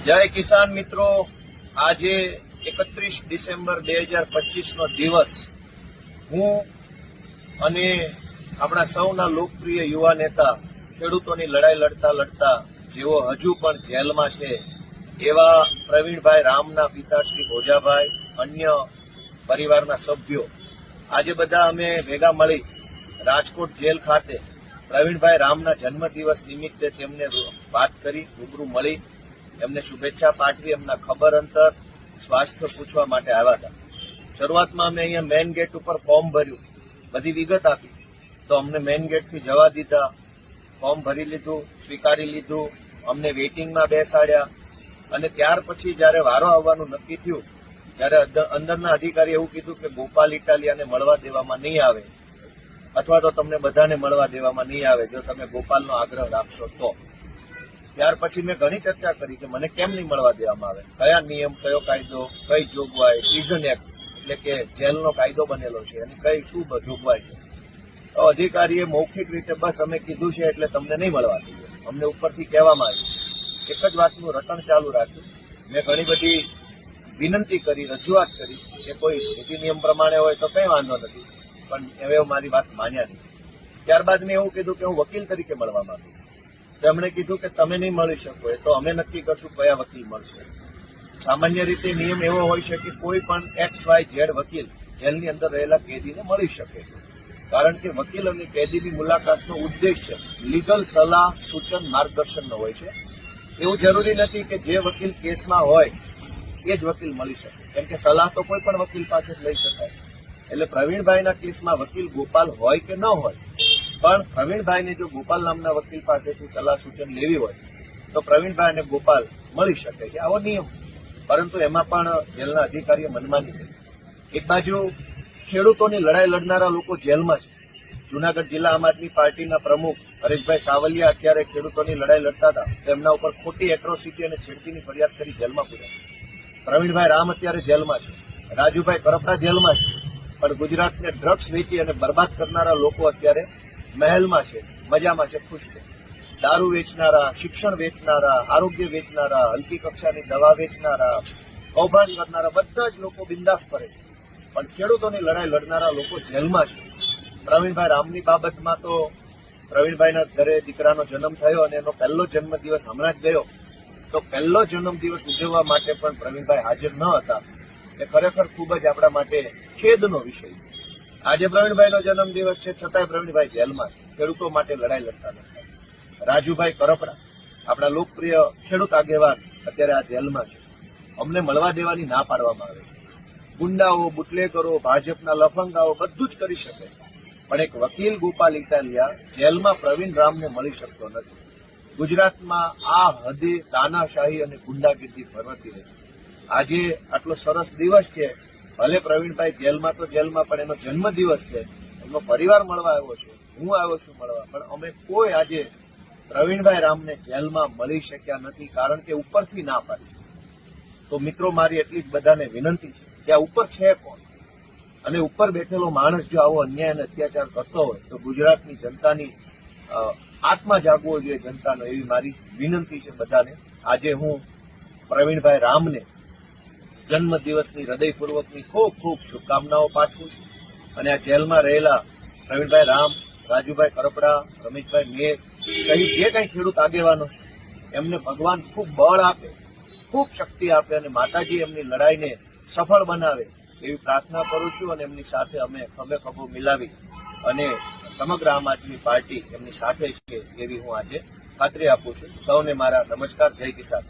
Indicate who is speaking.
Speaker 1: જય કિસાન મિત્રો, આજે 31 ડિસેમ્બર 2025 નો દિવસ હું અને આપણા સૌના લોકપ્રિય યુવા નેતા ખેડૂતોની લડાઈ લડતા જેઓ હજુ પણ જેલમાં છે એવા પ્રવીણભાઈ રામના પિતા શ્રી ભોજાભાઈ, અન્ય પરિવારના સભ્યો આજે બધા અમે ભેગા મળી રાજકોટ જેલ ખાતે પ્રવીણભાઈ રામના જન્મદિવસ નિમિત્તે તેમને વાત કરી, રૂબરૂ મળી, એમને શુભેચ્છા પાઠવી, એમના ખબર અંતર, સ્વાસ્થ્ય પૂછવા માટે આવ્યા હતા. શરૂઆતમાં અમે અહીંયા મેઇન ગેટ ઉપર ફોર્મ ભર્યું, બધી વિગત આપી, તો અમને મેઇન ગેટથી જવા દીધા. ફોર્મ ભરી લીધું, સ્વીકારી લીધું, અમને વેઇટિંગમાં બેસાડ્યા અને ત્યાર પછી જયારે વારો આવવાનું નક્કી થયું ત્યારે અંદરના અધિકારી એવું કીધું કે ગોપાલ ઇટાલિયાને મળવા દેવામાં નહીં આવે અથવા તો તમને બધાને મળવા દેવામાં નહીં આવે જો તમે ગોપાલનો આગ્રહ રાખશો તો. ત્યાર પછી મેં ઘણી ચર્ચા કરી કે મને કેમ નહીં મળવા દેવામાં આવે, કયા નિયમ, કયો કાયદો, કઈ જોગવાઈ, પ્રિઝન એક્ટ એટલે કે જેલનો કાયદો બનેલો છે અને કઈ શું જોગવાઈ છે. તો અધિકારીએ મૌખિક રીતે બસ અમે કીધું છે એટલે તમને નહીં મળવા દઈએ, અમને ઉપરથી કહેવામાં આવ્યું. એક જ વાતનું રટણ ચાલુ રાખ્યું. મેં ઘણી બધી વિનંતી કરી, રજૂઆત કરી કે કોઈ નીતિ નિયમ પ્રમાણે હોય તો કંઈ વાંધો નથી, પણ હવે મારી વાત માન્યા નહીં. ત્યારબાદ મેં એવું કીધું કે હું વકીલ તરીકે મળવા માંગુ. તેમણે કીધું કે તમે નહીં મળી શકો, એ તો અમે નક્કી કરશું કયા વકીલ મળશે. સામાન્ય રીતે નિયમ એવો હોય છે કે કોઈ પણ XYZ વકીલ જેલની અંદર રહેલા કેદીને મળી શકે છે, કારણ કે વકીલ અને કેદીની મુલાકાતનો ઉદ્દેશ્ય લીગલ સલાહ, સૂચન, માર્ગદર્શનનો હોય છે. એવું જરૂરી નથી કે જે વકીલ કેસમાં હોય એ જ વકીલ મળી શકે, કેમ કે સલાહ તો કોઈ પણ વકીલ પાસે જ લઈ શકાય. એટલે પ્રવીણભાઈના કેસમાં વકીલ ગોપાલ હોય કે ન હોય, પણ પ્રવીણભાઈને જો ગોપાલ નામના વકીલ પાસેથી સલાહ સૂચન લેવી હોય તો પ્રવીણભાઈ અને ગોપાલ મળી શકે છે, આવો નિયમ. પરંતુ એમાં પણ જેલના અધિકારીએ મનમાની કરી. એક બાજુ ખેડૂતોની લડાઈ લડનારા લોકો જેલમાં છે. જૂનાગઢ જિલ્લા આમ આદમી પાર્ટીના પ્રમુખ હરેશભાઈ સાવલિયા અત્યારે ખેડૂતોની લડાઈ લડતા હતા, તેમના ઉપર ખોટી એટ્રોસિટી અને છેડતીની ફરિયાદ કરી જેલમાં પૂર્યા. પ્રવીણભાઈ રામ અત્યારે જેલમાં છે, રાજુભાઈ કરપડા જેલમાં છે, પણ ગુજરાતને ડ્રગ્સ વેચી અને બરબાદ કરનારા લોકો અત્યારે મહેલમાં છે, મજામાં છે, ખુશ છે. દારૂ વેચનારા, શિક્ષણ વેચનારા, આરોગ્ય વેચનારા, હલકી કક્ષાની દવા વેચનારા, કૌભાંડ કરનારા બધા જ લોકો બિંદાસ ફરે છે, પણ ખેડૂતોની લડાઈ લડનારા લોકો જેલમાં છે. પ્રવીણભાઈ રામની બાબતમાં તો પ્રવીણભાઈના ઘરે દીકરાનો જન્મ થયો અને એનો પહેલો જન્મદિવસ હમણાં જ ગયો, તો પહેલો જન્મદિવસ ઉજવવા માટે પણ પ્રવીણભાઈ હાજર ન હતા. એ ખરેખર ખૂબ જ આપણા માટે ખેદનો વિષય છે. આજે પ્રવીણભાઈનો જન્મદિવસ છે, છતાંય પ્રવીણભાઈ જેલમાં છે, ખેડૂતો માટે લડાઈ લડતા. રાજુભાઈ કરપડા, આપણા લોકપ્રિય ખેડૂત આગેવાન, અત્યારે આ જેલમાં છે. અમને મળવા દેવાની ના પાડવામાં આવે. ગુંડાઓ, બુટલેગરો, ભાજપના લફંગાઓ બધું જ કરી શકે, પણ એક વકીલ ગોપાલ ઇટાલિયા જેલમાં પ્રવીણ રામને મળી શકતો નથી. ગુજરાતમાં આ હદે તાનાશાહી અને ગુંડાગીરી ફરતી રહી. આજે આટલો સરસ દિવસ છે, ભલે પ્રવીણભાઈ જેલમાં તો જેલમાં, પણ એનો જન્મદિવસ છે, એમનો પરિવાર મળવા આવ્યો છે, હું આવ્યો છું મળવા, પણ અમે કોઈ આજે પ્રવીણભાઈ રામને જેલમાં મળી શક્યા નથી, કારણ કે ઉપરથી ના પાડી. તો મિત્રો, મારી એટલી જ બધાને વિનંતી છે કે આ ઉપર છે કોણ, અને ઉપર બેઠેલો માણસ જો આવો અન્યાય અને અત્યાચાર કરતો હોય તો ગુજરાતની જનતાની આત્મા જાગવો જોઈએ જનતાનો, એવી મારી વિનંતી છે બધાને. આજે હું પ્રવીણભાઈ રામને જન્મદિવસની હૃદયપૂર્વકની ખૂબ ખૂબ શુભકામનાઓ પાઠવું છું. અને આ જેલમાં રહેલા પ્રવીણભાઈ રામ, રાજુભાઈ કરપડા, રમેશભાઈ મેર સહિત જે કંઈ ખેડૂત આગેવાનો છે એમને ભગવાન ખૂબ બળ આપે, ખૂબ શક્તિ આપે અને માતાજી એમની લડાઈને સફળ બનાવે એવી પ્રાર્થના કરું છું. અને એમની સાથે અમે ખભે ખભો મિલાવી અને સમગ્ર આમ આદમી પાર્ટી એમની સાથે છે એવી હું આજે ખાતરી આપું છું. સૌને મારા નમસ્કાર. જય કિસાન.